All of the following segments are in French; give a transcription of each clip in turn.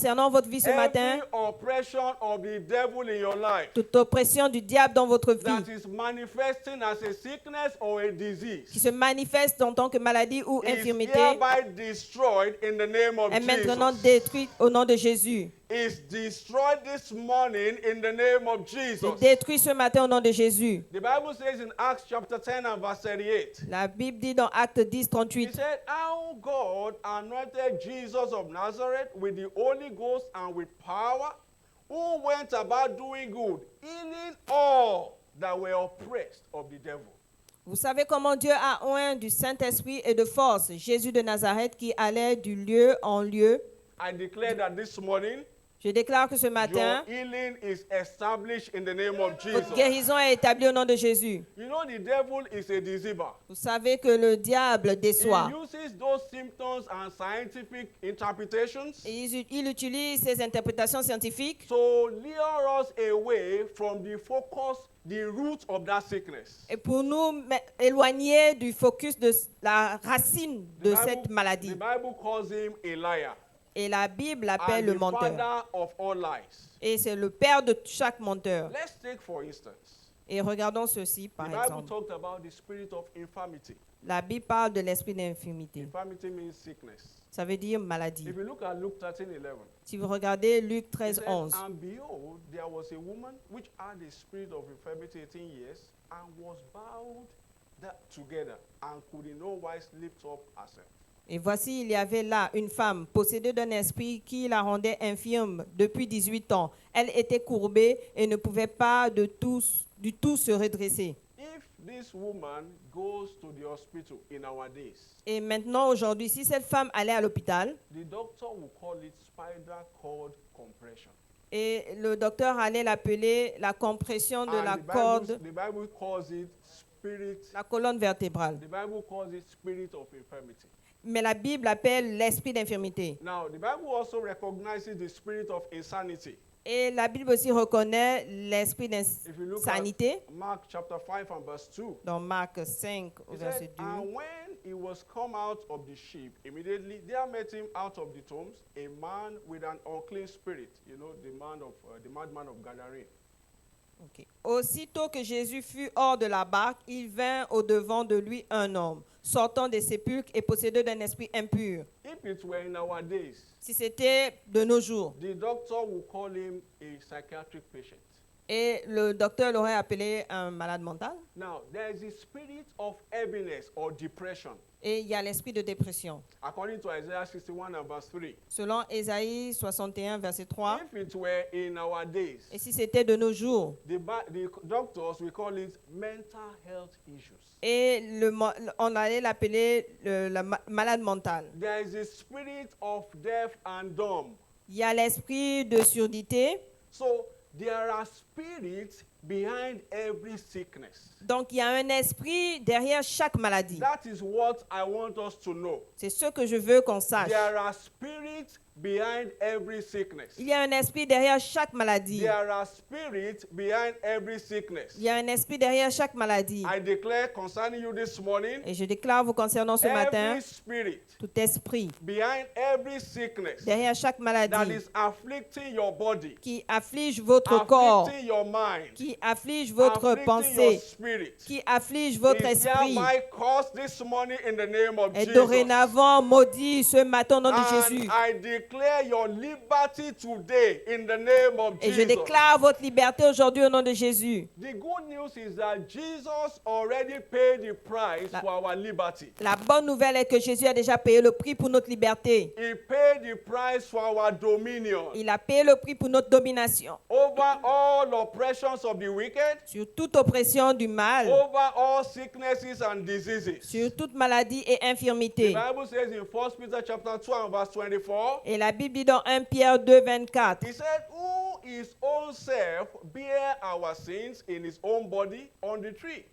Concernant votre vie ce matin, every oppression of the devil in your life toute oppression du diable dans votre that vie is manifesting as a sickness or a qui disease se manifeste en tant que maladie ou is infirmité hereby destroyed in the name of est maintenant Jesus. détruite au nom de Jésus. Is destroyed this morning in the name of C'est Jesus. détruit ce matin au nom de Jésus. The Bible says in Acts chapter 10 and verse 38. La Bible dit dans Actes 10, He 38, said, how God anointed Jesus of Nazareth with the Holy Ghost and with power, who went about doing good, healing all that were oppressed of the devil. vous savez comment Dieu a oint du Saint-Esprit et de force Jésus de Nazareth qui allait du lieu en lieu. I declare that this morning, Je déclare que ce your matin, healing is established in the name of votre Jesus. guérison est établie au nom de Jésus. You know, the devil is a deceiver. Vous savez que le diable He déçoit. uses those symptoms and scientific interpretations Et il utilise ces interprétations scientifiques to lure us away from the focus, the root of that sickness. et pour nous éloigner du focus de la racine de cette The maladie. Bible calls him a liar Et la Bible l'appelle and le the menteur. father of all lies. Et c'est le père de chaque menteur. Let's take for instance, Et regardons ceci the par Bible exemple. talked about the spirit of infirmity. La Bible parle de l'esprit d'infirmité. Infirmity means sickness. Ça veut dire maladie. If you look at Luke 13:11, Si vous regardez Luc it 13, says, 11, and behold, there was a woman which had a spirit of infirmity 18 years and was bowed together and could in no wise lift up herself. et voici, il y avait là une femme possédée d'un esprit qui la rendait infirme depuis 18 ans. Elle était courbée et ne pouvait pas du tout se redresser. If this woman goes to the hospital in our days, Et maintenant, aujourd'hui, si cette femme allait à l'hôpital the doctor will call it spinal cord compression. et le docteur allait l'appeler la compression de And la the corde, Bible calls it spirit. la colonne vertébrale. The Bible calls it spirit of infirmity. Mais la Bible appelle l'esprit d'infirmité. Now, the Bible also recognizes the spirit of insanity. Et la Bible aussi reconnaît l'esprit If you look d'insanité at Mark chapter 5 and verse 2, dans Marc 5 au it verset said, 2. and when he was come out of the ship, immediately there met him out of the tombs a man with an unclean spirit, you know, the madman of Gadarene. Ok. Aussitôt que Jésus fut hors de la barque, il vint au-devant de lui un homme, sortant des sépulcres et possédé d'un esprit impur. If it were in our days, Si c'était de nos jours, the doctor would call him a psychiatric patient. et le docteur l'aurait appelé un malade mental, Now, there is a spirit of heaviness or depression, et il y a l'esprit de dépression. according to Isaiah 61 and verse 3. Selon Ésaïe 61, verset 3, If it were in our days, et si c'était de nos jours, the doctors will call it mental health issues. et on allait l'appeler malade mental. There is a spirit of deaf and dumb. Il y a l'esprit de surdité. So there are spirits behind every sickness. Donc, il y a un esprit derrière chaque maladie. That is what I want us to know. C'est ce que je veux qu'on sache. There are spirits behind every sickness. Il y a un esprit derrière chaque maladie. There are spirits behind every sickness. Il y a un esprit derrière chaque maladie. I declare concerning you this morning, Et je déclare vous concernant ce matin, every spirit tout esprit behind every sickness derrière chaque that maladie is afflicting your body, qui afflige votre corps, afflicting your mind, qui afflige votre afflicting your pensée, spirit, qui afflige votre is esprit, hereby caused this morning in the name of est Jesus. dorénavant maudit ce matin au nom de Jésus. And I declare your liberty today in the name of Et je Jesus. déclare votre liberté aujourd'hui au nom de Jésus. The good news is that Jesus already paid the price La- for our liberty. La bonne nouvelle est que Jésus a déjà payé le prix pour notre liberté. He paid the price for our dominion Il a payé le prix pour notre domination over all oppressions of the wicked, sur toute oppression du mal, over all sicknesses and diseases. sur toute maladie et The infirmité. Bible says in 1 Peter chapter 2 and verse 24, Et la Bible dit dans 1 Pierre 2, 24, he said, who his own self bear our sins in his own body on the tree,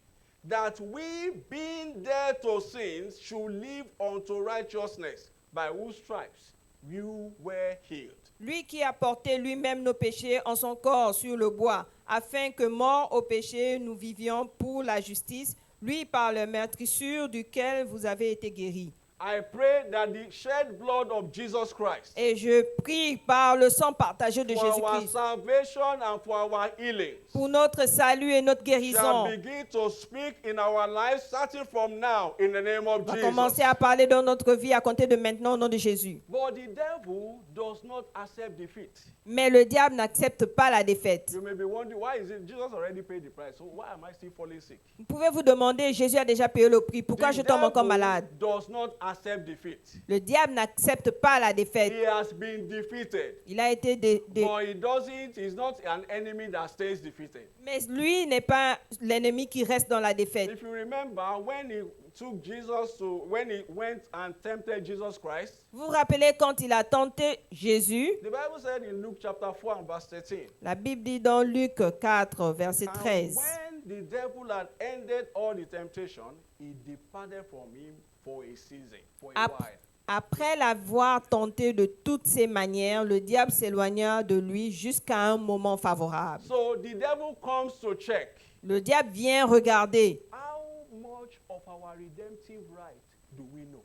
that we, being dead to sins, should live unto righteousness, by whose stripes you were healed. lui qui a porté lui-même nos péchés en son corps sur le bois, afin que morts au péché, nous vivions pour la justice, lui par le meurtrissure duquel vous avez été guéris. I pray that the shed blood of Jesus Christ Et je prie par le sang partagé de for our Jésus-Christ salvation and for our healing pour notre salut et notre shall guérison. begin to speak in our lives starting from now in the name of On va Jesus. commencer à parler dans notre vie à compter de maintenant au nom de Jésus. But the devil does not accept defeat. Mais le diable n'accepte pas la défaite. You may be wondering, why is it Jesus already paid the price? So why am I still falling sick? Vous pouvez vous demander, Jésus a déjà payé le prix. Pourquoi The je tombe encore devil malade? does not accept defeat. Le diable n'accepte pas la défaite. He has been defeated. Il a été But he doesn't, he's not an enemy that stays defeated. Mais lui n'est pas l'ennemi qui reste dans la défaite. If you remember, when he took Jesus to, when he went and tempted Jesus Christ, Vous vous rappelez quand il a tenté Jésus? the Bible said in Luke chapter 4 and verse 13, La Bible dit dans Luc 4, verset and 13. when the devil had ended all the temptation, he departed from him for a season, for a while. Après l'avoir tenté de toutes ses manières, le diable s'éloigna de lui jusqu'à un moment favorable. So the devil comes to check Le diable vient regarder how much of our redemptive right do we know.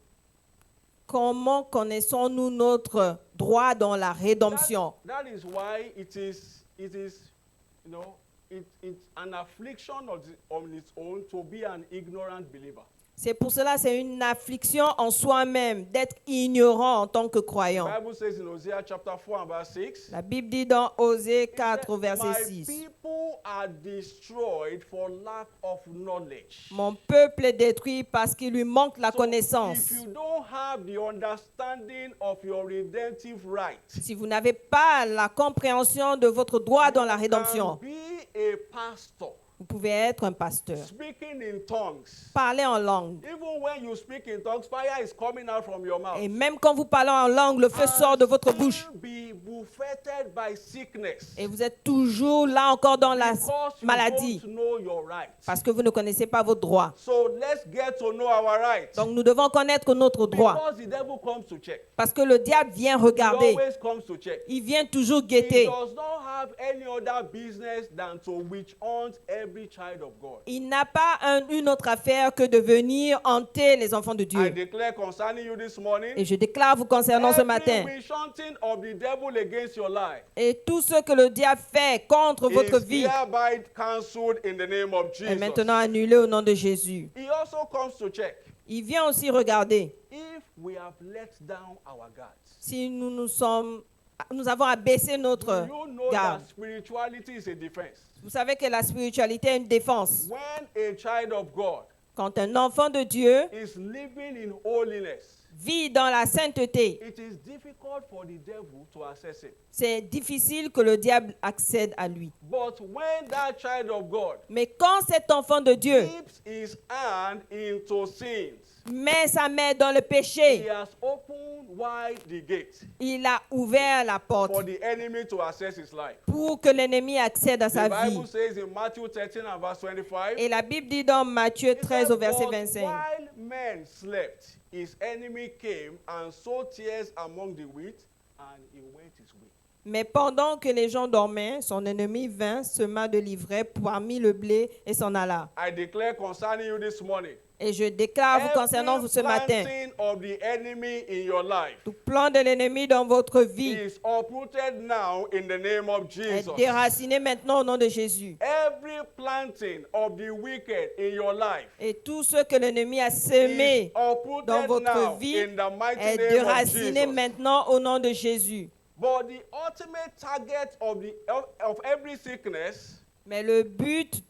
comment connaissons-nous notre droit dans la rédemption. That is why it is, you know, it's an affliction on its own to be an ignorant believer. C'est pour cela c'est une affliction en soi-même d'être ignorant en tant que The croyant. Bible says in Hosea chapter 4 and verse 6, La Bible dit dans Osée it 4, says, verset my 6. people are destroyed for lack of knowledge. Mon peuple est détruit parce qu'il lui manque la So connaissance. if you don't have the understanding of your redemptive right, Si vous n'avez pas la compréhension de votre droit dans la you rédemption, can be a pastor vous pouvez être un pasteur. speaking in tongues. Parlez en langue. Even when you speak in tongues, fire is coming out from your mouth. Et même quand vous parlez en langue, le feu sort de votre bouche. Be buffeted by sickness. Et vous êtes toujours là encore dans la Because you maladie. don't know your rights. Parce que vous ne connaissez pas votre droit. So let's get to know our rights. Donc nous devons connaître notre droit. Because the devil comes to check. Parce que le diable vient He regarder. always comes to check. Il vient toujours He guetter. does not have any other business than to witch hunt every child of God. Il n'a pas une autre affaire que de venir hanter les enfants de I Dieu. declare concerning you this morning, Et je déclare vous concernant ce every matin. witch hunting of the devil against your life Et tout ce que le diable fait contre votre is vie hereby cancelled in the name of est Jesus. maintenant annulé au nom de Jésus. He also comes to check Il vient aussi regarder if we have let down our guards. si nous avons abaissé notre You know garde. that spirituality is a defense. Vous savez que la spiritualité est une défense. When a child of God Quand un enfant de Dieu is living in holiness, vit dans la sainteté, it is difficult for the devil to access it. c'est difficile que le diable accède à lui. But when that child of God Mais quand cet enfant de Dieu dips his hand into sins, met sa main dans le he péché, has opened wide the gate il a ouvert la porte for the enemy to access his life. pour que l'ennemi accède à The sa vie. Bible says in Matthew 13 and verse 25, Et la Bible dit dans Matthieu it 13 says, au verset "But 25, while men slept, his enemy came and sowed tares among the wheat, and he went his way." mais pendant que les gens dormaient, son ennemi vint, sema de l'ivraie parmi le blé et s'en alla. I declare concerning you this morning, Et je déclare vous concernant vous ce every matin, planting of the enemy in your life tout plan de l'ennemi dans votre vie is uprooted now in the name of est Jesus. déraciné maintenant au nom de Jésus. Every planting of the wicked in your life Et tout ce que l'ennemi a is semé dans uprooted votre now vie in the mighty est name of déraciné Jesus. maintenant au nom de Jésus. But the ultimate target of every sickness Mais le but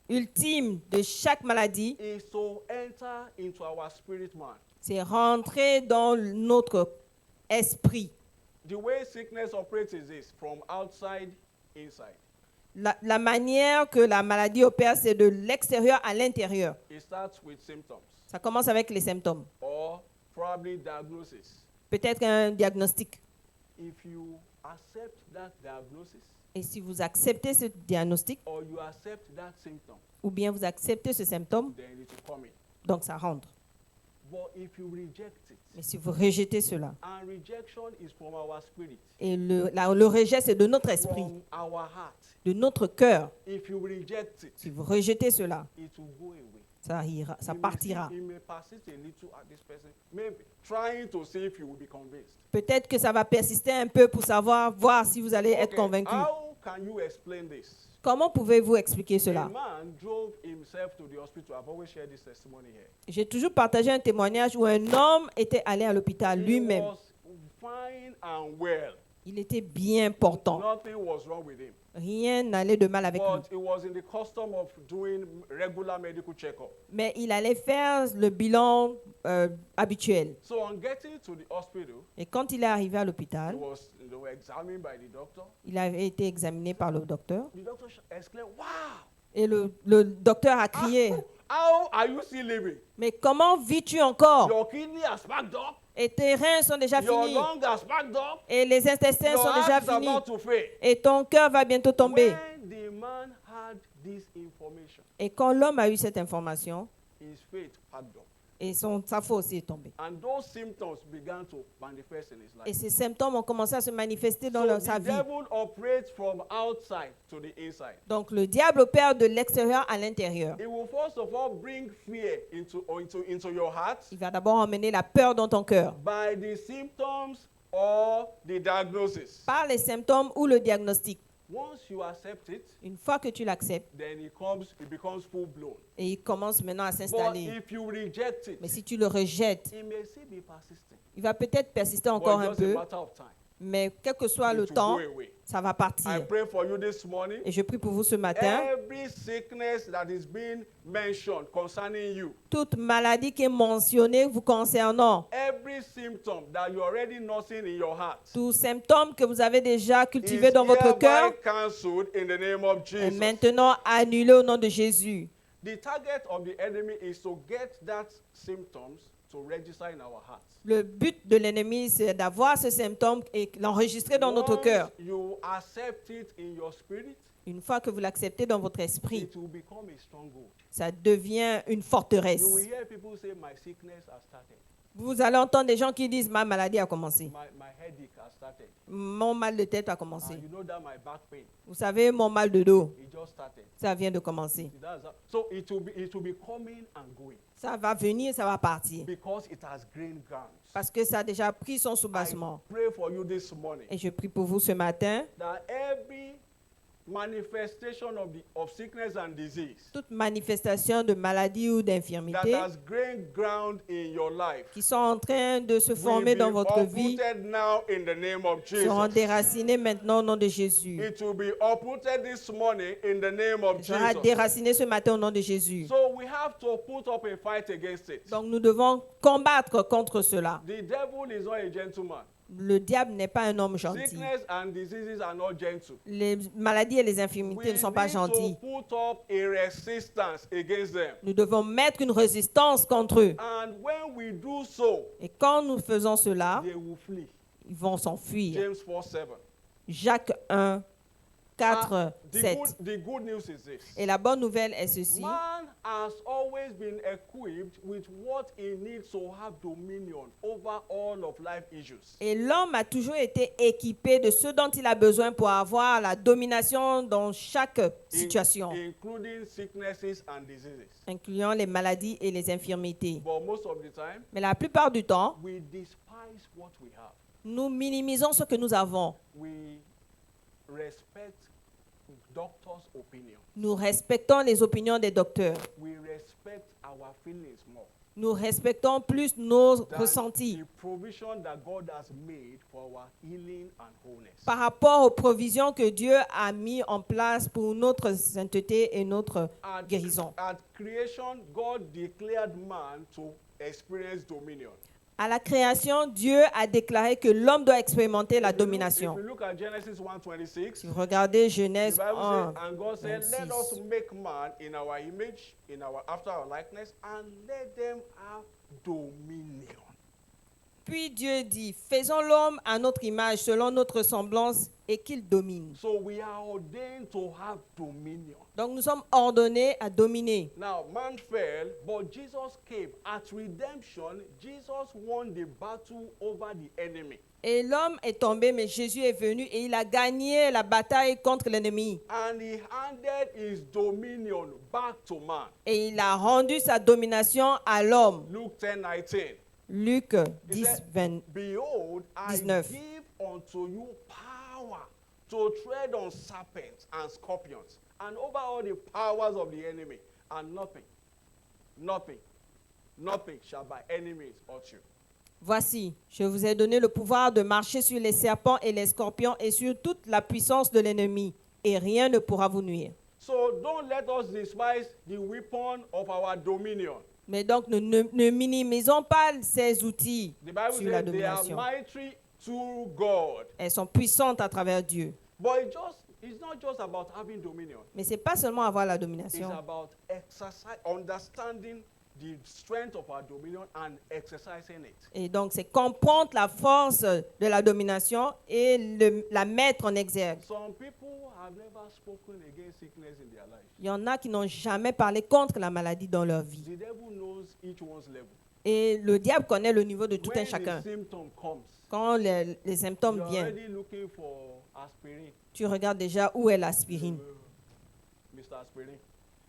ultime de chaque maladie, is to enter into our spirit man. c'est rentrer dans notre esprit. The way sickness operates is this: from outside inside. La manière que la maladie opère, c'est de l'extérieur à l'intérieur. It starts with symptoms Ça commence avec les symptômes. or probably diagnosis. Peut-être un diagnostic. If you accept that diagnosis Et si vous acceptez ce diagnostic, or you accept that symptom, ou bien vous acceptez ce symptôme, then it will come in. donc ça rentre. But if you reject it, Mais si vous rejetez cela, and rejection is from our spirit, et le rejet, c'est de notre esprit, from our heart. de notre cœur. If you reject it, Si vous rejetez cela, it will go away. ça ira, ça He may partira. still- He may persist a little at this person, maybe trying to see if you will be convinced. Peut-être que ça va persister un peu pour voir si vous allez être Okay, convaincu. how can you explain this? Comment pouvez-vous expliquer A cela? man drove himself to the hospital. I've always shared this testimony here. J'ai toujours partagé un témoignage où un homme était allé à l'hôpital He lui-même. was fine and well. Il était bien portant. Nothing was wrong with him. Rien n'allait de mal avec lui. But he was in the custom of doing regular medical checkup. Mais il allait faire le bilan habituel. So on getting to the hospital, Et quand il est arrivé à he l'hôpital, was examined by the doctor. il avait été examiné par le docteur. The doctor exclaimed, "Wow! Et le docteur a crié, How are you still living? mais comment vis-tu encore? Your kidney has packed up. Et tes reins sont déjà Your finis. lung has packed up. Et les intestins Your sont déjà heart is finis. about to fail." Et ton cœur va bientôt tomber. When the man had this information, Et quand l'homme a eu cette information, his faith packed up. et sa foi aussi est tombée. And those symptoms began to manifest in his Et life. ces symptômes ont commencé à se manifester dans So sa the vie. devil operates from outside to the inside. Donc le diable opère de l'extérieur à l'intérieur. It will first of all bring fear into your heart Il va d'abord emmener la peur dans ton cœur by the symptoms or the diagnosis. par les symptômes ou le diagnostic. Once you accept it, Une fois que tu l'acceptes, then it becomes full blown. et il commence maintenant à But s'installer. if you reject Mais it, si tu le rejettes, it may still be persisting. il va peut-être persister encore But un it's just peu, a matter of time. mais quel que soit le It will temps, go away. ça va I partir. pray for you this morning. Et je prie pour vous ce matin. Every sickness that is being mentioned concerning you, Toute maladie qui est mentionnée vous concernant, every symptom that you're already nursing in your heart, tous symptômes que vous avez déjà is cultivés dans votre cœur, hereby cancelled in the name of est Jesus. maintenant annulé au nom de Jésus. The target of the enemy is to get that symptoms to register in our hearts. Le but de l'ennemi, c'est d'avoir ce symptôme et l'enregistrer dans notre cœur. Once you accept it in your spirit, Une fois que vous l'acceptez dans votre esprit, it will become a stronghold. ça devient une forteresse. You will hear people say, "My sickness has started. Vous allez entendre des gens qui disent, ma maladie a commencé. My headache has started. Mon mal de tête a And commencé. you know that my back pain, Vous savez, mon mal de dos, it just started." ça vient de commencer. So it will be coming and going Ça va venir, ça va partir. because it has gained ground. Parce que ça a déjà pris son I soubassement. pray for you this morning Et je prie pour vous ce matin. that every manifestation of sickness and disease Toute manifestation de maladie ou that d'infirmité has gained ground in your life qui sont en train de se will former be dans votre vie uprooted now in the name of seront Jesus. déracinées maintenant au nom de Jésus. It will be uprooted this morning in the name of Sera Jesus. déraciné ce matin au nom de Jésus. So we have to put up a fight against it. Donc nous devons combattre contre cela. The devil is not a gentleman. Le diable n'est pas un homme gentil. Sickness and diseases are not gentle. Les maladies et les We infirmités ne sont pas need gentils. to put up a resistance against them. Nous devons mettre une résistance contre eux. And when we do so, Et quand nous faisons cela, they will flee. ils vont s'enfuir. James 4:7. Jacques 1, 4, The 7. the good news is this. Et la bonne nouvelle est ceci. Man has always been equipped with what he needs to have dominion over all of life issues. Et l'homme a toujours été équipé de ce dont il a besoin pour avoir la domination dans chaque situation, Including sicknesses and diseases. incluant les maladies et les infirmités. But most of the time, Mais la plupart du temps, we despise what we have. nous minimisons ce que nous avons. We respect doctors' opinion. Nous respectons les opinions des docteurs. We respect our feelings more Nous respectons plus nos than ressentis the provision that God has made for our healing and wholeness. par rapport aux provisions que Dieu a mis en place pour notre sainteté et notre guérison. At creation, God declared man to experience dominion. À la création, Dieu a déclaré que l'homme doit expérimenter la If you domination. look at Genesis 1:26, Si vous regardez the Genèse Bible 1, says, "And God said, 26. Let us make man in our image, after our likeness, and let them have dominion." Puis Dieu dit, faisons l'homme à notre image, selon notre semblance, et qu'il domine. So we are ordained to have dominion. Donc nous sommes ordonnés à dominer. Now, man fell, but Jesus came. At redemption, Jesus won the battle over the enemy. Et l'homme est tombé, mais Jésus est venu et il a gagné la bataille contre l'ennemi. And he handed his dominion back to man. Et il a rendu sa domination à l'homme. Luke 10:19. Luc He 10, said, 20. Behold, I 19. give unto you power to tread on serpents and scorpions, and over all the powers of the enemy, and nothing shall by any means hurt you. Voici, je vous ai donné le pouvoir de marcher sur les serpents et les scorpions et sur toute la puissance de l'ennemi, et rien ne pourra vous nuire. So don't let us despise the weapon of our dominion. Mais donc, ne minimisons pas ces outils The Bible sur la says they are domination. mighty through God. Elles sont puissantes à travers Dieu. But it's not just about having dominion. Mais ce n'est pas seulement avoir la It's domination. about understanding the strength of our dominion and exercising it. Et donc, c'est comprendre la force de la domination et la mettre en exergue. Some people have never spoken against sickness in their life. Il y en a qui n'ont jamais parlé contre la maladie dans leur vie. The devil knows each one's level. Et le diable connaît le niveau de tout un When chacun. the symptom comes, Quand les symptômes you're viennent, already looking for aspirin. tu regardes déjà où est l'aspirine. Mr. Aspirin.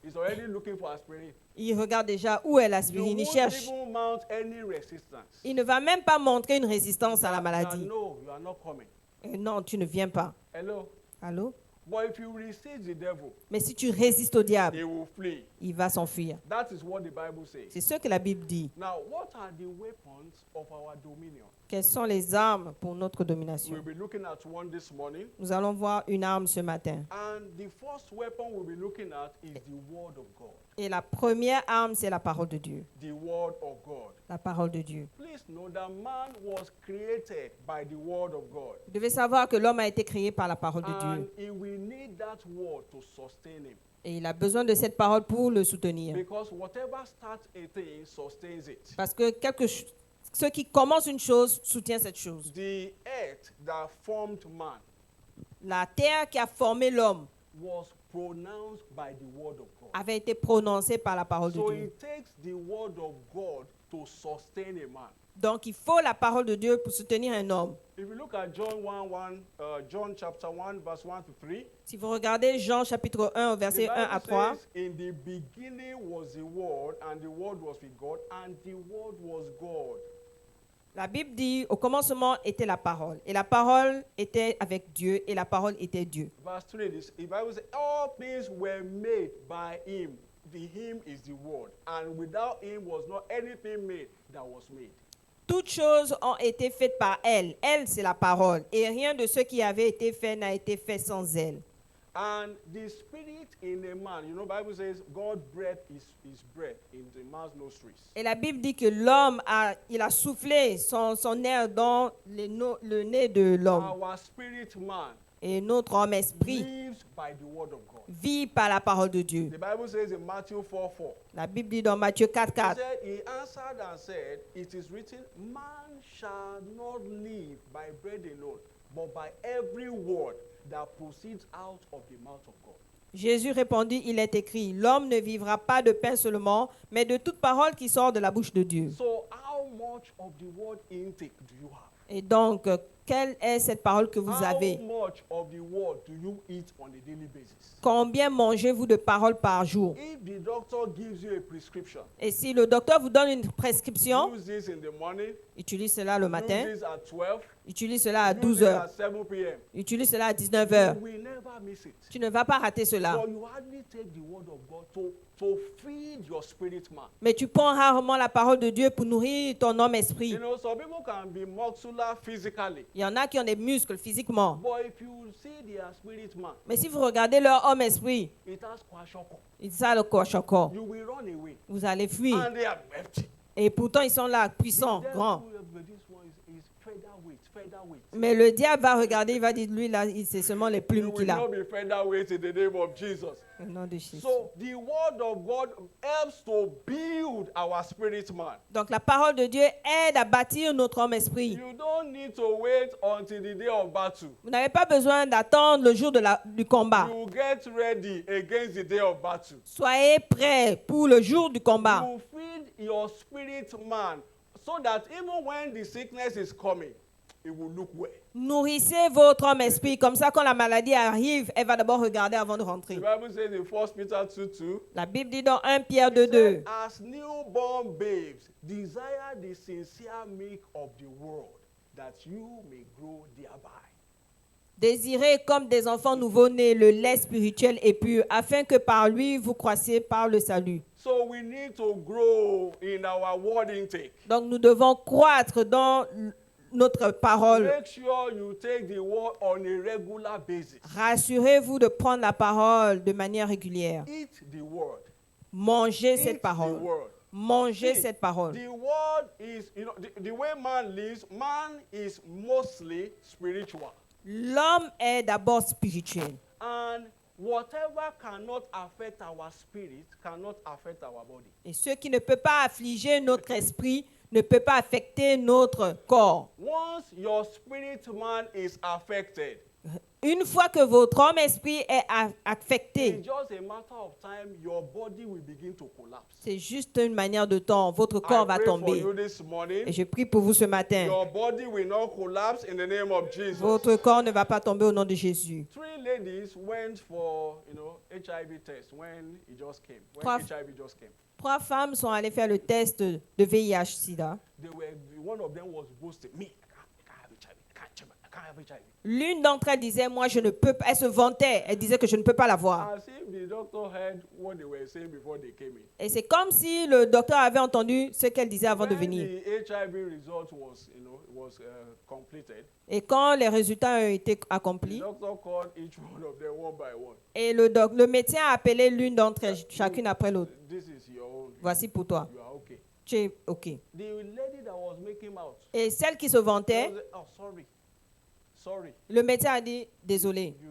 He's already looking for aspirin. Il regarde déjà où est You l'aspirine. Il won't cherche. even mount any resistance. Il ne va même pas montrer une résistance à la That maladie. no, you are not coming. Et non, tu ne viens pas. Hello? Allô? But if you resist the devil, Mais si tu résistes au diable, he will flee. il va s'enfuir. That is what the Bible says. C'est ce que la Bible dit. Now, what are the weapons of our dominion? Quelles sont les armes pour notre domination? We'll be looking at one this morning. Nous allons voir une arme ce matin. And the first weapon we'll be looking at is the Word of God. Et la première arme, c'est la parole de Dieu. The Word of God. La parole de Dieu. Please know that man was created by the Word of God. Vous devez savoir que l'homme a été créé par la parole de And Dieu. he will need that Word to sustain him. Et il a besoin de cette parole pour le soutenir. Because whatever starts a thing sustains it. Parce que ce qui commence une chose soutient cette chose. The earth that formed man La terre qui a formé l'homme was pronounced by the Word of God. avait été prononcée par la parole de So Dieu. it takes the Word of God to sustain a man. Donc il faut la parole de Dieu pour soutenir un homme. If you look at John chapter 1, verse 1 to 3, Si vous regardez Jean chapitre 1 au the verset 1 à Bible 3, says, in the beginning was the Word, and the Word was with God, and the Word was God. la Bible dit au commencement était la parole. Et la parole était avec Dieu et la parole était Dieu. Verse 3, the Bible says, all things were made by Him. Him is the Word, and without Him was not anything made that was made. Toutes choses ont été faites par elle. Elle, c'est la parole. Et rien de ce qui avait été fait n'a été fait sans elle. And the spirit in a man, you know, Bible says God breathed his breath in the man's nostrils. Et la Bible dit que l'homme il a soufflé son air dans le nez de l'homme. Our spirit man Et notre homme esprit lives by the word of God. vit par la parole de Dieu. The Bible says in Matthew 4:4. La Bible dit dans Matthieu 4, 4. He answered and said, it is written, man shall not live by bread alone, but by every word that proceeds out of the mouth of God. Jésus répondit, il est écrit, l'homme ne vivra pas de pain seulement, mais de toute parole qui sort de la bouche de Dieu. So how much of the word intake do you have? Et donc, quelle est cette parole que vous avez? How much of the word do you eat on a daily basis? Combien mangez-vous de paroles par jour? If the doctor gives you a prescription, Et si le docteur vous donne une prescription, use this in the morning, utilise cela le matin, use this at 12, utilise cela à use 12 it heures, at 7 p.m. utilise cela à 19 You heures. will never miss it. Tu ne vas pas rater cela. But you hardly take the word of God to feed your spirit man. Mais tu prends rarement la parole de Dieu pour nourrir ton homme esprit. You know, some people can be muscular physically, Il y en a qui ont des muscles physiquement. but if you see their spirit man, Mais si vous regardez leur homme esprit, it has kwashoko. ils ont le cochon. You will run away. Vous allez fuir. And they are empty. Et pourtant, ils sont là, puissants, The devil, grands. this one is featherweight featherweight. Mais le diable va regarder, il va dire, lui là, c'est seulement les You plumes will qu'il a. not be featherweight in the name of Jesus. Au nom de Jésus. So the word of God helps to build our spirit man. Donc la parole de Dieu aide à bâtir notre homme esprit. You don't need to wait until the day of battle. Vous n'avez pas besoin d'attendre le jour du combat. You get ready against the day of battle. Soyez prêts pour le jour du combat. You feed your spirit man so that even when the sickness is coming, it will look well. Nourrissez votre homme esprit. Comme ça, quand la maladie arrive, elle va d'abord regarder avant de The rentrer. Bible says in 1 Peter 2:2, La Bible dit dans 1 Pierre 2:2. as newborn babes, desire the sincere milk of the world, that you may grow thereby. Désirez comme des enfants nouveau-nés le lait spirituel et pur, afin que par lui vous croissiez par le salut. So we need to grow in our word intake. Donc nous devons croître dans notre parole. Make sure you take the word on a regular basis. Rassurez-vous de prendre la parole de manière régulière. Eat the word. Mangez Eat cette the parole. word. Mangez See, cette parole. The word is, the way man lives, man is mostly spiritual. L'homme est d'abord spirituel. And whatever cannot affect our spirit cannot affect our body. Et ce qui ne peut pas affliger notre esprit ne peut pas affecter notre corps. Once your spirit man is affected, Une fois que votre homme esprit est affecté, it's just a matter of time your body will begin to collapse. c'est juste une manière de temps. Votre corps I va pray for tomber. you this morning. Et je prie pour vous ce matin. Your body will not collapse in the name of Jesus. Votre corps ne va pas tomber au nom de Jésus. 3 ladies went for, HIV test when it just came. When Trois- HIV just came. 3 femmes sont allées faire le test de VIH-Sida. One of them was boasting, me, I can't have HIV. I can't have HIV. L'une d'entre elles disait, moi je ne peux pas. Elle se vantait. Elle disait que je ne peux pas l'avoir. As if the doctor heard what they were saying before they came in. Et c'est comme si le docteur avait entendu ce qu'elle disait avant de When venir. the HIV result was completed, Et quand les résultats ont été the accomplis, doctor called each one of them one by one. et le médecin a appelé l'une d'entre elles, chacune après l'autre. This is your own. Voici pour toi. You are okay. Tu es OK. The lady that was making out. Et celle qui se vantait, Oh, sorry. le médecin a dit, désolé, You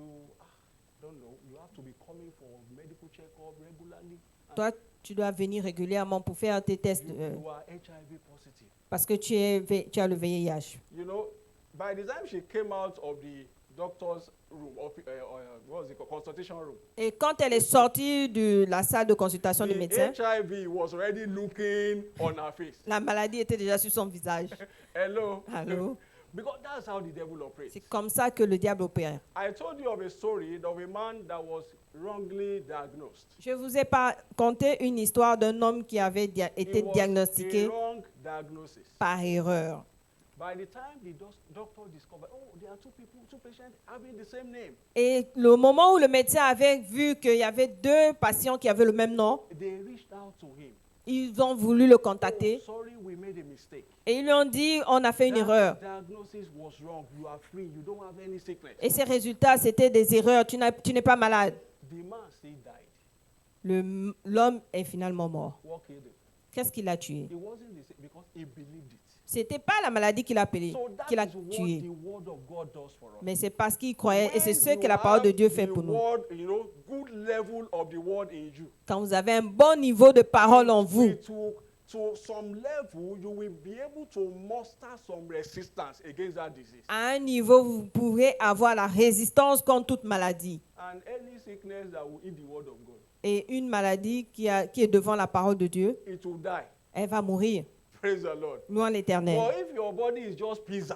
don't know. You have to be coming for medical checkup regularly. And toi tu dois venir régulièrement pour faire tes tests you are HIV positive. parce que tu as le VIH. You know, by the time she came out of the doctor's room, what was it called, consultation room, Et quand elle est sortie de la salle de consultation du the médecin, HIV was already looking on her face. la maladie était déjà sur son visage. Hello. Allô? Because that's how the devil operates. C'est comme ça que le diable opère. I told you of a story of a man that was wrongly diagnosed. Je vous ai pas conté une histoire d'un homme qui avait été It was diagnostiqué a wrong diagnosis. par erreur. By the time the doctor discovered, there are two patients having the same name. Et le moment où le médecin avait vu qu'il y avait 2 patients qui avaient le même nom, They reached out to him. ils ont voulu le contacter Sorry, we made a mistake. et ils lui ont dit, on a fait une erreur. That diagnosis was wrong. You are free. You don't have any sickness. Et ces résultats, c'était des erreurs. Tu n'es pas malade. The man still died. L'homme est finalement mort. What killed him? Qu'est-ce qui l'a tué? It wasn't the same because he believed it. C'était pas la maladie qui l'a appelé, So qui l'a that is what tué. the word of God does for us. Mais c'est parce qu'il croyait et c'est ce When que la you parole de have Dieu fait the pour nous. word, good level of the word in you. Quand vous avez un bon niveau de parole en vous, To some level, you will be able to muster some resistance against that disease. à un niveau, vous pourrez avoir la résistance contre toute maladie. And any sickness that will eat the word of God, Et une maladie qui est devant la parole de Dieu, it will die. elle va mourir. Praise the Lord. Loin But l'Éternel. if your body is just pizza,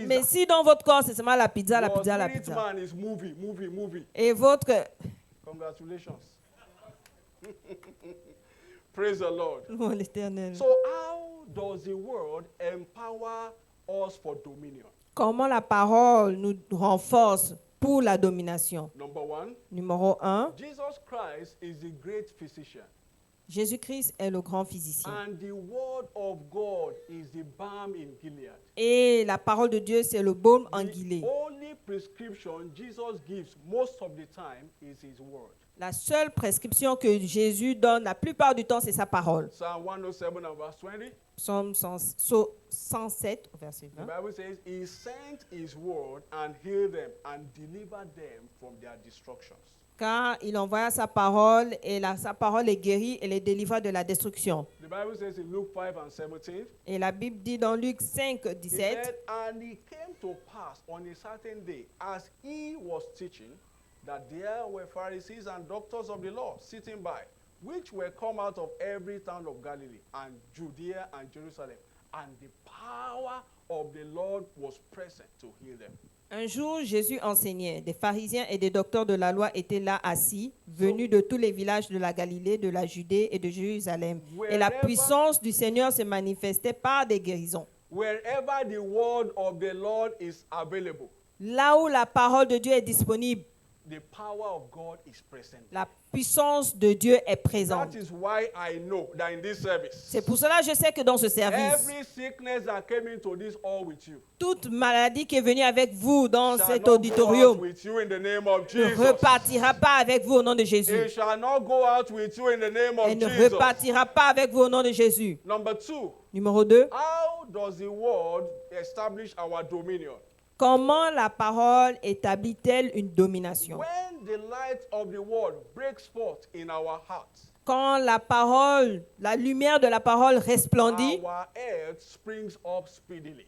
Mais si dans votre corps, c'est seulement la pizza, la your pizza, la spirit pizza, man is moving. et votre... Congratulations. Praise the Lord. Loin l'Éternel. So how does the word empower us for dominion? Comment la parole nous renforce pour la domination? Number 1, Numéro 1, Jesus Christ is the great physician. Jésus-Christ est le grand physicien. And the word of God is the balm in Gilead. Et la parole de Dieu, c'est le baume en The Gilead. only prescription Jesus gives most of the time is his word. La seule prescription que Jésus donne la plupart du temps, c'est sa parole. Psalm 107 and verse 20. Psaume 107, verset The 20. Bible says, He sent His word and healed them and delivered them from their destructions. Car il envoya sa parole et sa parole les guérit et les délivra de la destruction. The Bible says in Luke 5 and 17, Et la Bible dit dans Luc 5, He 17, said, And it came to pass on a certain day, as he was teaching, that there were Pharisees and doctors of the law sitting by, which were come out of every town of Galilee, and Judea and Jerusalem, and the power of the Lord was present to heal them. un jour Jésus enseignait. Des pharisiens et des docteurs de la loi étaient là assis, venus de tous les villages de la Galilée, de la Judée et de Jérusalem. Et la puissance du Seigneur se manifestait par des guérisons. Wherever the word of the Lord is available, Là où la parole de Dieu est disponible, the power of God is present. la puissance de Dieu est présente. That is why I know that in this service, C'est pour cela que je sais que dans ce service, every sickness that came into this hall with you toute maladie qui est venue avec vous dans shall cet not go out auditorium with you in the name of ne Jesus. repartira pas avec vous au nom de Jésus. It shall not go out with you in the name of Elle ne Jesus. repartira pas avec vous au nom de Jésus. Number 2, Numéro 2. how does the word establish our dominion? Comment la parole établit-elle une domination? When the light of the word breaks forth in our hearts, Quand la parole, la lumière de la parole resplendit, our health springs up speedily.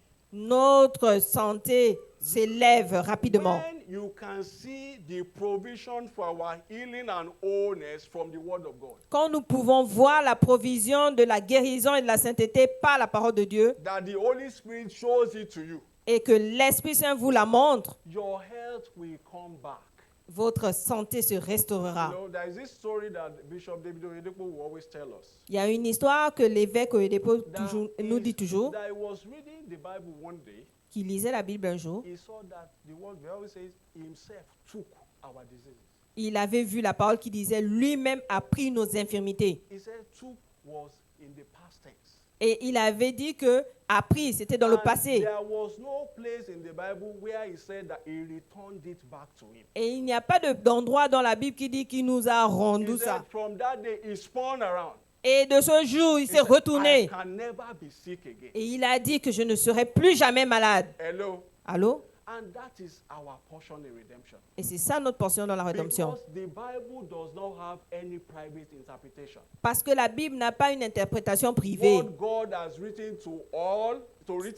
notre santé s'élève rapidement. When you can see the provision for our healing and wholeness from the word of God, Quand nous pouvons voir la provision de la guérison et de la sainteté par la parole de Dieu that the Holy Spirit shows it to you, et que l'Esprit Saint vous la montre, your health will come back. votre santé se You restaurera. know, there is this story that Bishop David Oyedepo will always tell us. Il y a une histoire que l'évêque Oyedepo That nous dit toujours, that he was reading the Bible one day, qu'il lisait la Bible un jour. he saw that the word always says himself took our diseases. Il avait vu la parole qui disait lui-même a pris nos infirmités. He said took was in the past tense. Et il avait dit que a pris, c'était dans le And passé. there was no place in the Bible where he said that he returned it back to him. Et il n'y a pas d'endroit dans la Bible qui dit qu'il nous a He rendu said ça. from that day he spun around. Et de ce jour, il He s'est said, I retourné. can never be sick again. Et il a dit que je ne serai plus jamais malade. Hello. Allô? And that is our portion in redemption. Et c'est ça notre portion dans la rédemption. Because the Bible does not have any private interpretation. Parce que la Bible n'a pas une interprétation privée. What God has written to all,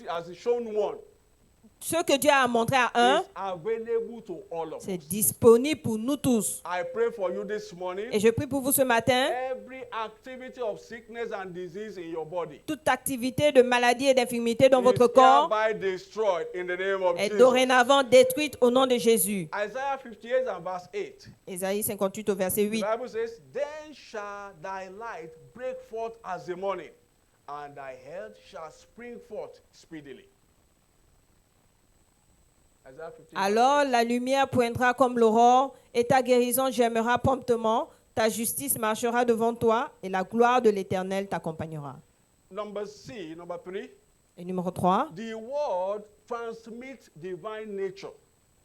has shown one, Ce que Dieu a montré à un, is available to all of c'est us. disponible pour nous tous. I pray for you this morning. Et je prie pour vous ce matin. Every activity of sickness and disease in your body Toute activité de maladie et d'infirmité dans is votre corps hereby destroyed in the name of est Jesus. dorénavant détruite au nom de Jésus. Isaiah 58 and verse 8. Ésaïe 58 au verset The 8. Bible says, Then shall thy light break forth as the morning, and thy health shall spring forth speedily. Isaiah 58. Alors la lumière poindra comme l'aurore et ta guérison germera promptement. Ta justice marchera devant toi et la gloire de l'Éternel t'accompagnera. Number 3, Et numéro 3, the word transmits divine nature.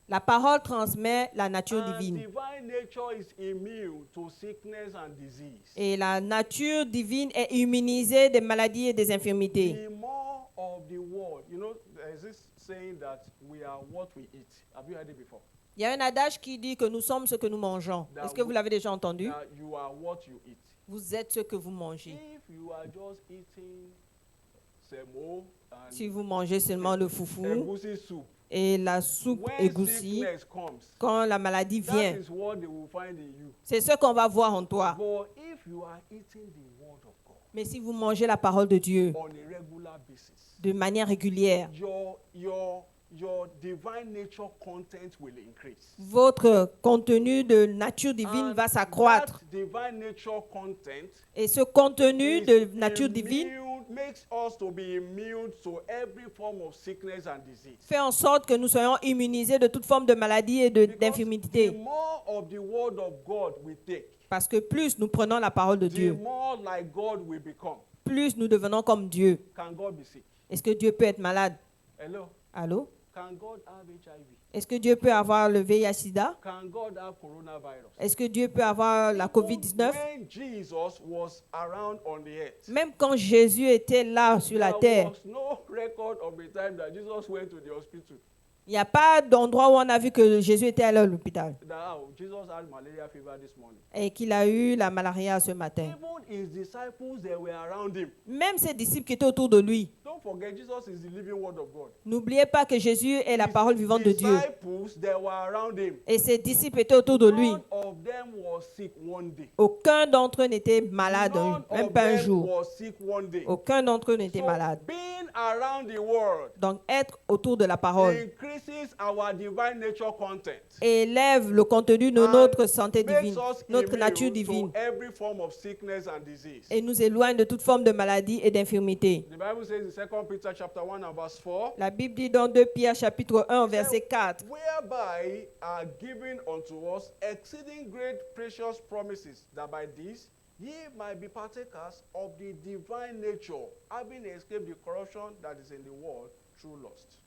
la parole transmet la nature And divine. divine nature is immune to sickness and disease. Et la nature divine est immunisée des maladies et des infirmités. The more of the word, you know, there is this saying that we are what we eat. Have you heard it before? Il y a un adage qui dit que nous sommes ce que nous mangeons. Est-ce que vous l'avez déjà entendu? That you are what you eat. Vous êtes ce que vous mangez. If you are just eating semo and Si vous mangez seulement le foufou egusi soup, et la soupe when égoussie, sickness comes, quand la maladie that vient, is what they will find in you. c'est ce qu'on va voir en toi. But if you are eating the word of God Mais si vous mangez la parole de Dieu on a regular basis, de manière régulière, your divine nature content will increase. votre contenu de nature divine And va s'accroître. that divine nature content Et ce contenu is de nature divine makes us to be immune to every form of sickness and disease. fait en sorte que nous soyons immunisés de toute forme de maladie et Because d'infirmité. the more of the word of God we take, Parce que plus nous prenons la parole de the Dieu, more like God we become. plus nous devenons comme Dieu. Can God be sick? Est-ce que Dieu peut être malade? Hello? Allô? Can God have HIV? Est-ce que Dieu peut avoir le VIH-Sida? Can God have coronavirus? Est-ce que Dieu peut avoir la Even COVID-19? when Jesus was around on the earth, Même quand Jésus était là sur la there terre, was no record of a time that Jesus went to the hospital. il n'y a pas d'endroit où on a vu que Jésus était allé à l'hôpital That Jesus had malaria fever this morning. et qu'il a eu la malaria ce matin. Even his disciples, they were around him. Même ses disciples qui étaient autour de lui. Don't forget, Jesus is the living word of God. N'oubliez pas que Jésus est la parole vivante de Dieu. Disciples, they were around him. Et ses disciples étaient autour de lui. None of them was sick one day. Aucun d'entre eux n'était malade, None même of pas un them jour. was sick one day. Aucun d'entre eux n'était So malade. being around the world Donc, être autour de la parole increases our divine nature content. élève le contenu de And notre santé makes divine, us notre nature immune divine, to every form of sickness and disease. et nous éloigne de toute forme de maladie et d'infirmité. The Bible says in 2 Peter chapter 1 and verse 4, La Bible dit dans 2 Pierre chapitre 1 verset 4, whereby are given unto us exceeding great precious promises, that by this ye might be partakers of the divine nature, having escaped the corruption that is in the world through lust.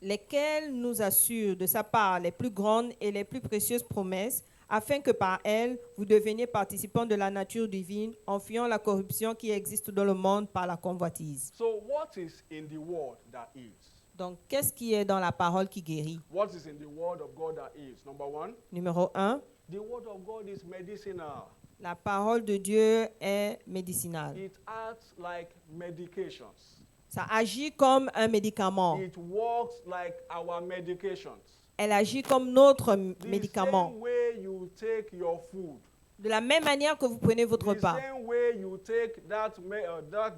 lesquels nous assurent de sa part les plus grandes et les plus précieuses promesses, afin que par elles, vous deveniez participants de la nature divine, en fuyant la corruption qui existe dans le monde par la convoitise. So what is in the word that heals? Donc, qu'est-ce qui est dans la parole qui guérit? What is in the word of God that heals? Number one, Numéro 1, the word of God is medicinal. la parole de Dieu est médicinale. It acts like medications. Ça agit comme un médicament. It works like our medications. Elle agit comme notre The médicament. same way you take your food, De la même manière que vous prenez votre the repas, same way you take that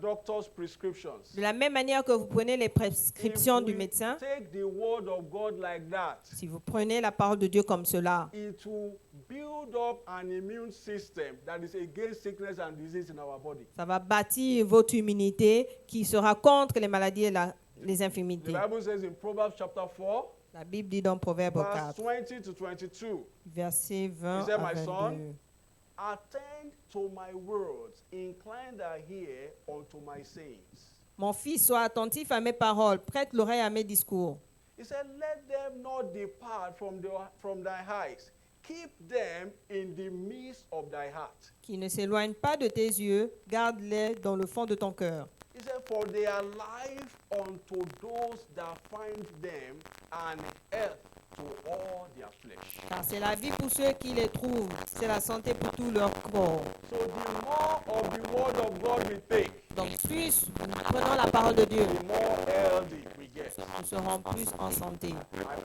doctor's prescriptions. de la même manière que vous prenez les prescriptions If du we médecin, take the word of God like that, si vous prenez la parole de Dieu comme cela, it will build up an immune system that is against sickness and disease in our body. ça va bâtir votre immunité qui sera contre les maladies et les The infirmités. Bible says in Proverbs chapter 4, La Bible dit dans Proverbe verse 4, 20 to 22, verset 20 He said, à "My son, 22. attend to my words, incline thy ear unto my sayings." Mon fils, sois attentif à mes paroles, prête l'oreille à mes discours. He said, "Let them not depart from thy eyes. Keep them in the midst of thy heart." Qui ne s'éloignent pas de tes yeux, garde-les dans le fond de ton cœur. He said, "For they are life unto those that find them, and health to all their flesh." Car c'est la vie pour ceux qui les trouvent, c'est la santé pour tout leur corps. So the more of the word of God we take, Donc plus nous prenons la parole de Dieu, the more healthy we get. nous serons plus en santé. I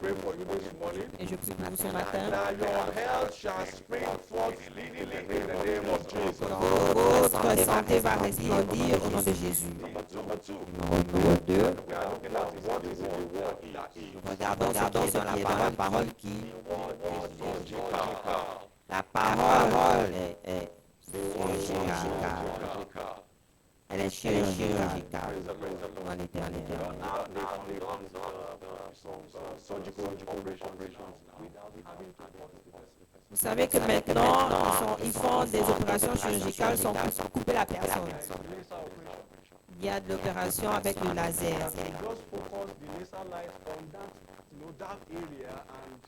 pray for you this morning Et je prie pour vous ce matin. that your health shall spring forth speedily in the name of Jesus. Votre santé va resplendir au nom de Jésus. Number two, Numéro 2, we are looking at what is in the word that is. regardons ce qui est dans la parole qui... Surgical. La parole est chirurgicale. Elle est chirurgicale en éternité. Surgical operations. Vous savez que maintenant, ils font des opérations chirurgicales sans couper la personne. Il y a de l'opération avec le laser. Just focus the laser light on that area, and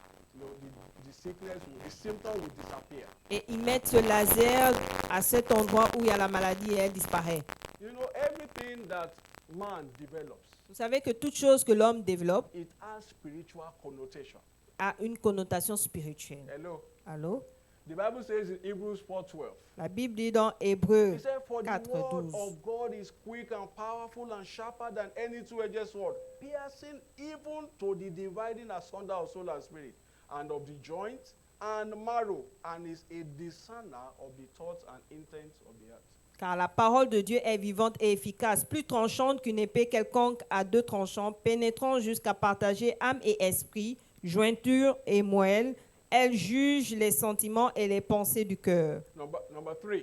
the sickness, the symptom will disappear. Et ils mettent ce laser à cet endroit où il y a la maladie et elle disparaît. You know, everything that man develops, Vous savez que toute chose que l'homme développe it has spiritual connotation. a une connotation spirituelle. Hello. Allô? The Bible says in Hebrews 4:12. La Bible dit dans Hébreux He said, "For the 4, word 12. of God is quick and powerful and sharper than any two-edged sword, piercing even to the dividing asunder of soul and spirit, and of the joints and marrow, and is a discerner of the thoughts and intents of the heart." Car la parole de Dieu est vivante et efficace, plus tranchante qu'une épée quelconque à deux tranchants, pénétrant jusqu'à partager âme et esprit, jointure et moelle. Elle juge les sentiments et les pensées du cœur. Number 3,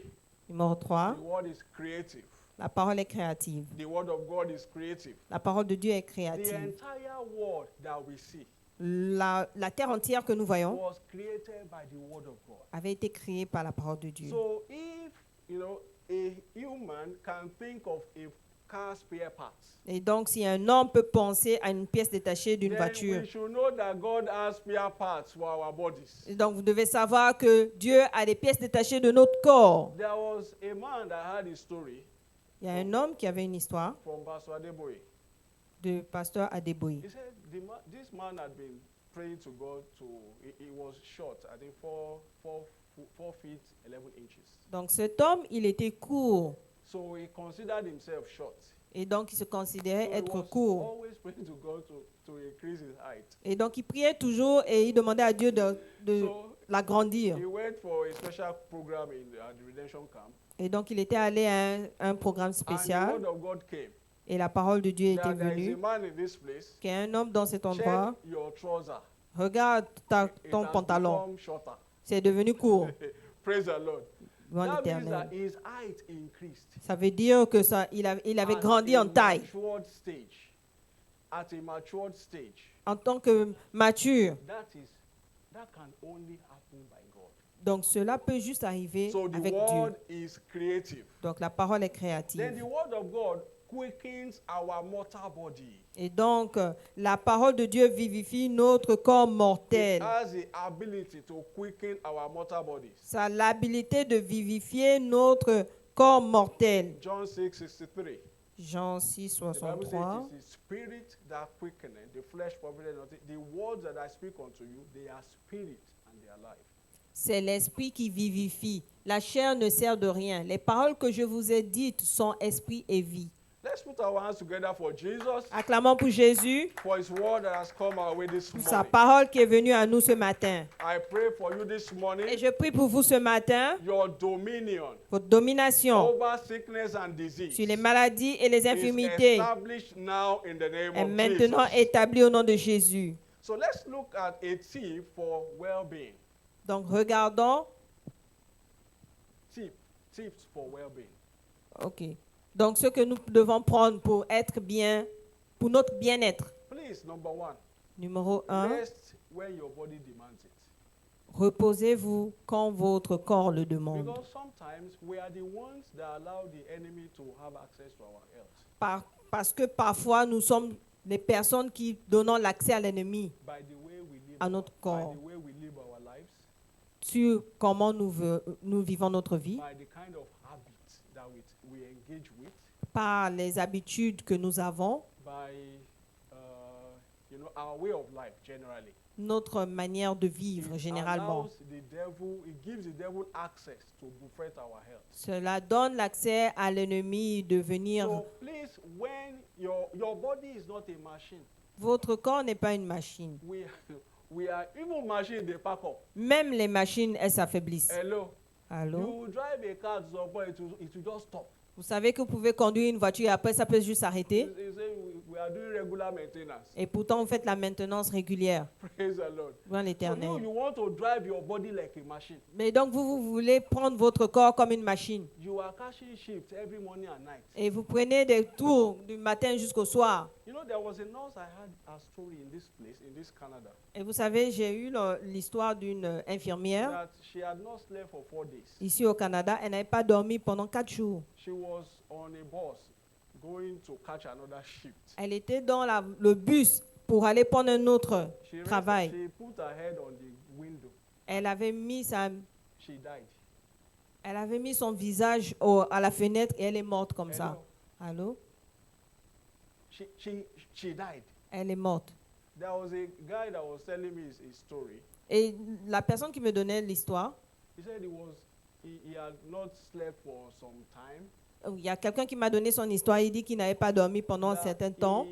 Numéro 3, the word is creative. la parole est créative. The word of God is creative. La parole de Dieu est The créative. entire world that we see La terre entière que nous voyons was created by the word of God. avait été créée par la parole de Dieu. So if, a human can think of car spare parts, Et donc, si un homme peut penser à une pièce détachée d'une then voiture, we should know that God has spare parts for our bodies. et donc vous devez savoir que Dieu a des pièces détachées de notre corps. There was a man that had a story Il y a un homme qui avait une histoire from Pastor Adeboye. de pasteur Adeboye. He said this man had been praying to God he was short, I think 4 feet 11 inches. Donc cet homme, il était court So he considered himself short. et donc il se considérait So he être was court. always praying to God to increase his height. Et donc il priait toujours et il demandait à Dieu de So l'agrandir. he went for a special program at the Redemption Camp. Et donc il était allé à un programme And the spécial word of God came. et la parole de Dieu était That there is a venue. man in this place. Qu'il y a un homme dans cet endroit. Check your trouser. Regarde It ton has pantalon. become shorter. C'est devenu court. Praise the Lord. Gloire à That means that l'Éternel. his height increased. Ça veut dire que il avait grandi en taille. At a matured stage. En tant que mature. That can only happen by God. Donc cela peut juste arriver So the avec word Dieu. is creative. Donc la parole est Then créative. the word of God quickens our mortal body. Et donc la parole de Dieu vivifie notre corps It mortel. has the ability to quicken our mortal bodies. Ça a l'habilité de vivifier notre corps mortel. John 6:63. Jean 6, The Bible 63. says it is the spirit that quickeneth, the flesh profited nothing. The words that I speak unto you, they are spirit and they are life. C'est l'esprit qui vivifie. La chair ne sert de rien. Les paroles que je vous ai dites sont esprit et vie. Let's put our hands together for Jesus, Acclamons pour Jésus, for his word that has come our way this pour sa morning. parole qui est venue à nous ce matin. I pray for you this Et morning, je prie pour vous ce matin, your dominion votre domination over sickness and disease sur les maladies et les is infirmités established now in the name est of maintenant Jesus. établie au nom de Jésus. So let's look at a tip for well-being. Donc regardons, Tips for well-being. ok. Donc ce que nous devons prendre pour être bien, pour notre bien-être. Please, number 1, Numéro 1, rest when your body demands it. reposez-vous quand votre corps le demande. Because sometimes we are the ones that allow the enemy to have access to our health Parce que parfois nous sommes les personnes qui donnons l'accès à l'ennemi by the way we live, à notre corps, by the way we live our lives, sur comment nous vivons notre vie, by the kind of habits that we engage with, par les habitudes que nous avons, by our way of life generally. notre manière de vivre généralement. It gives the devil access to buffet our health. Cela donne l'accès à l'ennemi de venir. So please, when your body is not a machine, Votre corps n'est pas une machine. we are even machine they pack up. Même les machines, elles s'affaiblissent. Hello. Allô? You drive a car to some point, it will just stop. Vous savez que vous pouvez conduire une voiture et après ça peut juste s'arrêter. You say we are doing regular maintenance. Et pourtant, vous faites la maintenance régulière. Praise the Lord. Gloire à So l'Éternel. you want to drive your body like a machine. Mais donc, vous voulez prendre votre corps comme une machine. You are catching shifts every morning and night. Et vous prenez des tours du matin jusqu'au soir. You know, there was a nurse I had a story in this place, in this Canada, Et vous savez, j'ai eu l'histoire d'une infirmière that she had not slept for 4 days. ici au Canada. Elle n'avait pas dormi pendant 4 jours. She was on a bus going to catch another shift. Elle était dans le bus pour aller prendre un autre travail. She put her head on the window. Elle avait mis She died. elle avait mis son visage à la fenêtre et elle est morte comme ça. Allô? She died. Elle est morte. There was a guy that was telling me his story. Et la personne qui me donnait l'histoire, He said he had not slept for some time. il y a quelqu'un qui m'a donné son histoire. Il dit qu'il n'avait pas dormi pendant un certain temps.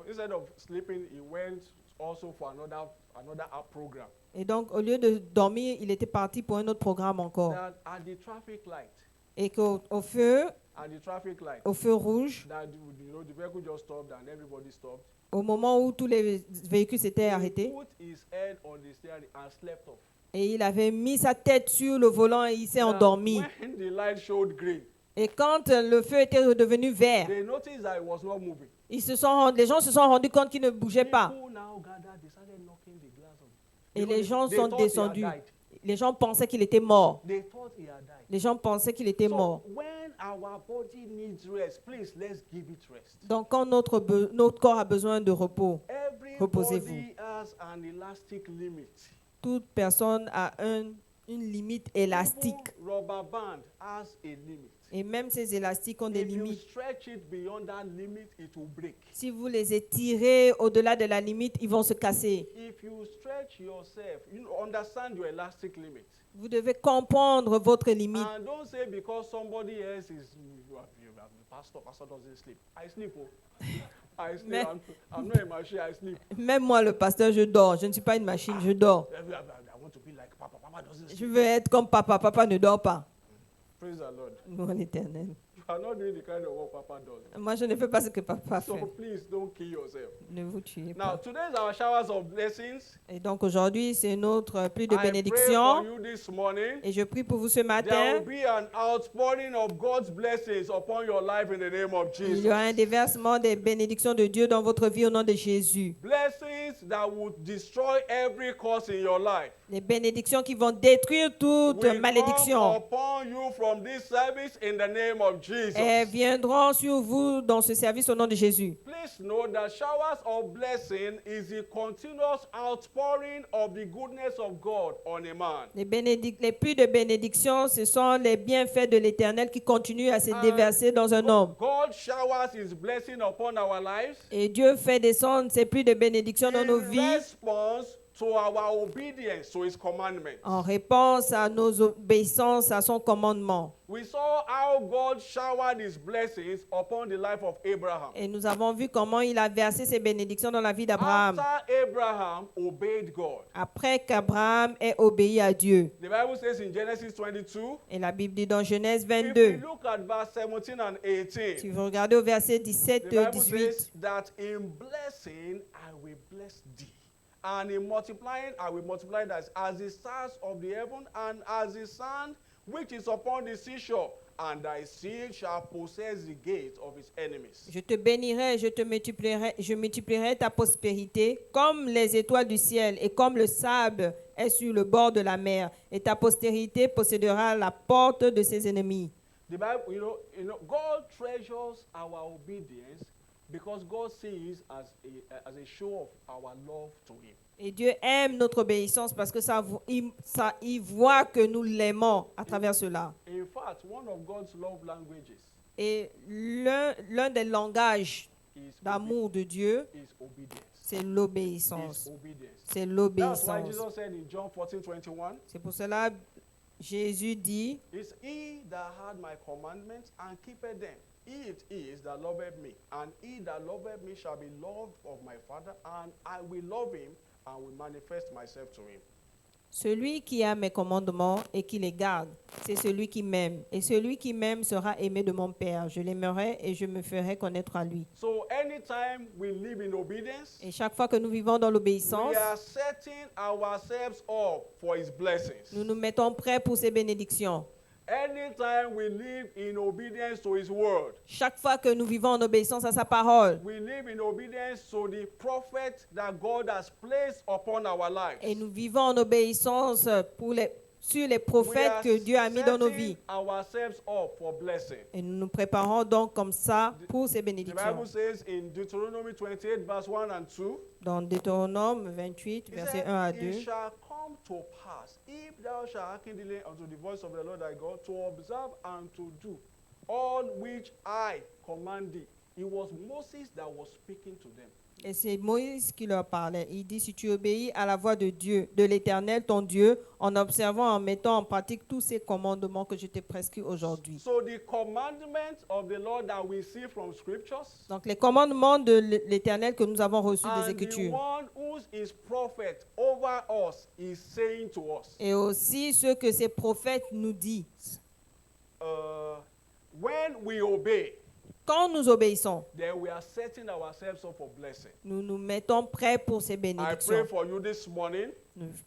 Instead of sleeping, he went also for another program. Et donc, au lieu de dormir, il était parti pour un autre programme encore. That at the traffic light, Et qu'au feu rouge, that the vehicle just stopped and everybody stopped. au moment où tous les véhicules s'étaient He arrêtés, put his head on the steering and slept off. et il avait mis sa tête sur le volant et il s'est endormi. When the light showed green, Et quand le feu était redevenu vert, they noticed that it was not moving. les gens se sont rendus compte qu'il ne bougeait pas. People now gathered, they started knocking the glass on. Et les gens They sont thought he had descendus. died. les gens pensaient qu'il était mort. They thought he had died. Les gens pensaient qu'il était mort. So when our body needs rest, please let's give it rest. Donc, quand notre corps a besoin de repos, reposez-vous. Everybody has an elastic limit. Toute personne a une limite élastique. Even rubber band has a limit. Et même ces élastiques ont des If you limites. stretch it beyond that limit, it will break. Si vous les étirez au-delà de la limite, ils vont se casser. If you stretch yourself, you understand your elastic limit. Vous devez comprendre votre limite. And don't say because somebody else is, pastor doesn't sleep. I sleep. Oh. I sleep. Mais- I'm not a machine, I sleep. Même moi, le pasteur, je dors. Je ne suis pas une machine, je dors. I want to be like Papa. Papa doesn't Je sleep. veux être comme papa. Papa ne dort pas. Praise the Lord. Mon éternel. You are not doing the kind of work Papa does. Moi, je ne fais pas ce que papa So fait. please don't kill yourself. Ne vous tuez Now, pas. today's our showers of blessings. Et donc, aujourd'hui, c'est notre pluie de I pray for bénédiction. you this morning. Et je prie pour vous ce There matin. will be an outpouring of God's blessings upon your life in the name of Il Jesus. y aura un déversement des bénédictions de Dieu dans votre vie au nom de Jésus. Blessings that will destroy every curse in your life. Des bénédictions qui vont détruire toute Will come malédiction. upon you from this service in the name of Jesus. Et viendront sur vous dans ce service au nom de Jésus. Please know that showers of blessing is the continuous outpouring of the goodness of God on a man. Les pluies de bénédiction, ce sont les bienfaits de l'Éternel qui continuent à se déverser dans un homme. God showers his blessing upon our lives Et Dieu fait descendre ces pluies de bénédiction dans nos in vies response to our obedience to his commandments. en réponse à nos obéissances à son commandement. We saw how God showered his blessings upon the life of Abraham. Et nous avons vu comment il a versé ses bénédictions dans la vie d'Abraham. After Abraham obeyed God. Après qu'Abraham ait obéi à Dieu. The Bible says in Genesis 22, Et la Bible dit dans Genèse if we 22, look at verse 17 and 18, si vous regardez au verset the 17 et Bible 18, says that in blessing I will bless thee, and in multiplying I will multiply that as the stars of the heaven and as the sand which is upon the seashore, and thy seed shall possess the gate of his enemies. je te bénirai, je multiplierai ta prospérité comme les étoiles du ciel et comme le sable est sur le bord de la mer. Et ta postérité possédera la porte de ses ennemis. The Bible, you know, God treasures our obedience because God sees as a show of our love to him. Et Dieu aime notre obéissance parce que il voit que nous l'aimons à travers cela. In fact, one of God's love languages Et l'un des langages is d'amour de Dieu, obedience. c'est Is l'obéissance. obedience. C'est That's why l'obéissance. Jesus said in John 14:21, C'est pour cela Jésus dit, "Is he that had my commandments and keepeth them? He it is that loveth me, and he that loveth me shall be loved of my Father, and I will love him and will manifest myself to him." celui qui a mes commandements et qui les garde, c'est celui qui m'aime. Et celui qui m'aime sera aimé de mon Père. Je l'aimerai et je me ferai connaître à lui. So anytime we live in obedience, Et chaque fois que nous vivons dans l'obéissance, we are setting ourselves up for his blessings. nous nous mettons prêts pour ses bénédictions. Anytime we live in obedience to his word, Chaque fois que nous vivons en obéissance à sa parole, we live in obedience to the prophet that God has placed upon our lives. et nous vivons en obéissance sur les prophètes que Dieu a mis dans nos vies. Ourselves up for blessing. Et nous nous préparons donc comme ça pour ces The bénédictions. Bible says in Deuteronomy 28 verse 1 and 2, Dans Deutéronome 28, it versets said, 1 à "It 2. shall come to pass, if thou shalt hearken diligently unto the voice of the Lord thy God, to observe and to do all which I command thee." It was Moses that was speaking to them. Et c'est Moïse qui leur parlait. Il dit, si tu obéis à la voix de Dieu, de l'Éternel, ton Dieu, en observant, en mettant en pratique tous ces commandements que je t'ai prescrits aujourd'hui. So the commandments of the Lord that we see from scriptures, Donc les commandements de l'Éternel que nous avons reçus des and the Écritures. one who is prophet over us is saying to us, Et aussi ce que ces prophètes nous disent. when we obey, Quand nous obéissons, then we are setting ourselves up for blessing. nous nous mettons prêts pour ces I pray bénédictions. for you this morning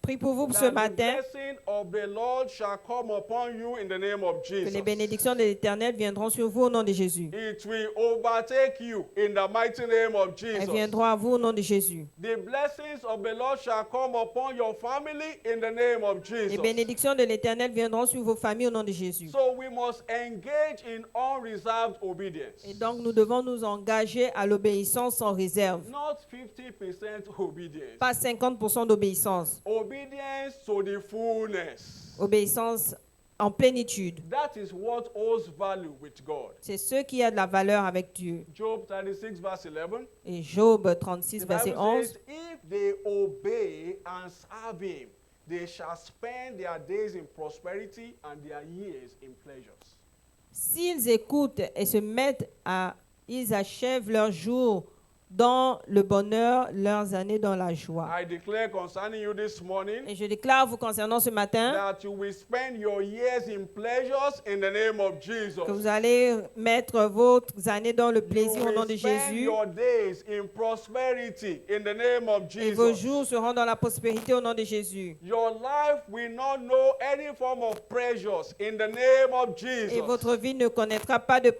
Prie pour vous ce That the matin, blessing of the Lord shall come upon you in the name of que les Jesus. bénédictions de l'Éternel viendront sur vous au nom de Jésus. It will overtake you in the mighty name of Elles Jesus. viendront à vous au nom de Jésus. The blessings of the Lord shall come upon your family in the name of Les Jesus. bénédictions de l'Éternel viendront sur vos familles au nom de Jésus. So we must engage in unreserved obedience. Et donc, nous devons nous engager à l'obéissance sans réserve. Not 50% obedience. Pas 50% d'obéissance. Obedience to the fullness. Obéissance en plénitude. That is what holds value with God. C'est ce qui a de la valeur avec Dieu. Job 36 verse 11. Et Job 36, The verset Bible 11. says, if they obey and serve him, they shall spend their days in prosperity and their years in pleasures. S'ils écoutent et se mettent à... Ils achèvent leurs jours dans le bonheur, leurs années dans la joie. I declare concerning you this morning Et je déclare vous concernant ce matin that you will spend your years in pleasures in the name of Jesus. que vous allez mettre vos années dans le You plaisir au nom de will spend Jésus. your days in prosperity in the name of Et vos Jesus. jours seront dans la prospérité au nom de Jésus. Your life will not know any form of pressures in the name of Et Jesus. votre vie ne connaîtra pas de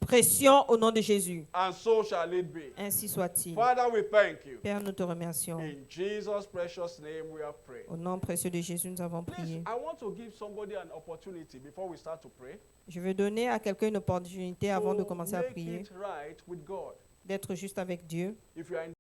pression au nom de Jésus. And so shall it be. Ainsi soit-il. Father, we thank you. Père, nous te remercions. In Jesus' precious name we have prayed. Au nom précieux de Jésus, nous avons Please, prié. I want to give somebody an opportunity before we start to pray Je veux donner à quelqu'un une opportunité avant de to commencer à make prier, it right with God. d'être juste avec Dieu. If you are in